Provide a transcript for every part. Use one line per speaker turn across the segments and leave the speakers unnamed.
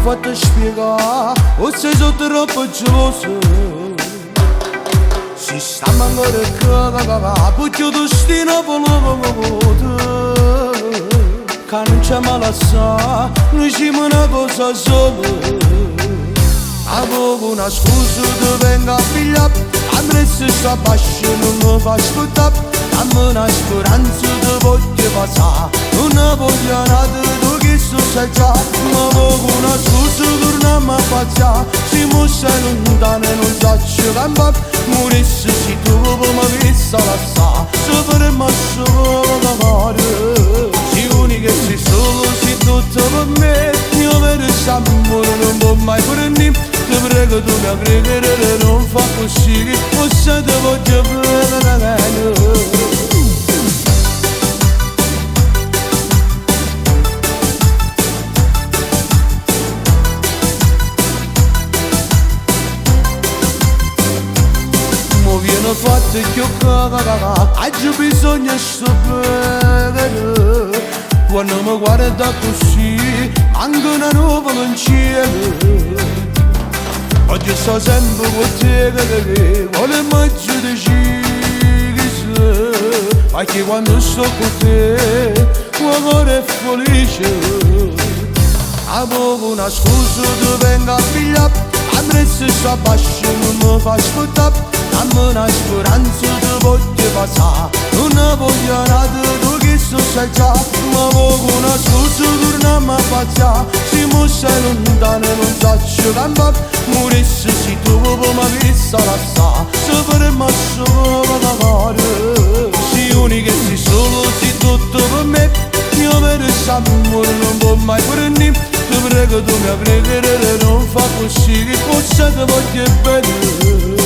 fatto spiegare, o sei sotto troppo geloso. Si sta ancora cagà, perché tu stai in voluto. Che non c'è male assai, noi siamo una cosa sola. Avevo una scusa, ti vengo a pigliare, a me se sta bascia non mi fa aspettare. Dammi una speranza, ti voglio passare, non ne voglio nada, tu che so sai già. Ma avevo una scusa, torniamo a passare, siamo sei lontani e non saccio campare. Morisse se tu mi avessi lasciato, se per me solo da fare. Sei unica e sei solo, sei tutto per me. Io vedo amore non può mai prendere. Ti prego tu mi pregherei, non fa così, che forse ti voglio bene. Viene fatto che ho cagato, oggi bisogna sapere. Quando mi guarda così, manca una nuova lanciera. Oggi sto sempre con te che vuole mezzo decisa. Ma che quando sto con te, il cuore è felice. Avevo una scusa, ti vengo a pigliare, a me se sta bascia non mi fa aspettare. Dammi una speranza, ti voglio passare, non ne voglio nada, tu che so sai già. Ma avevo una scusa, torniamo a passare, siamo sei lontani e non saccio campare. Morisse se tu mi avessi lasciato, se per me solo da fare. Sei unica e sei solo, sei tutto per me. Io vedo amore non può mai prendere. Ti prego tu mi pregherei, non fa così, che forse ti voglio bene.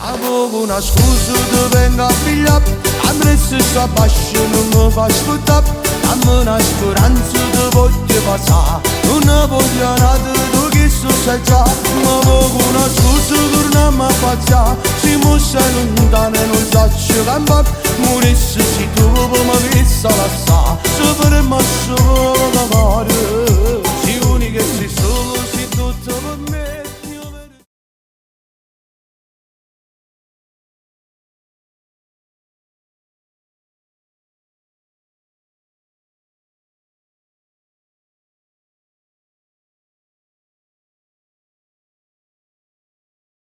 Avevo una scusa, ti vengo a pigliare, a me se sta bascia non mi fa aspettare. Dammi una speranza, ti voglio passare, non ne voglio nada, tu che so sai già. Ma avevo una scusa, torniamo a passare, siamo sei lontani e non saccio campare. Morisse se tu mi avessi lasciato, se per me solo da fare.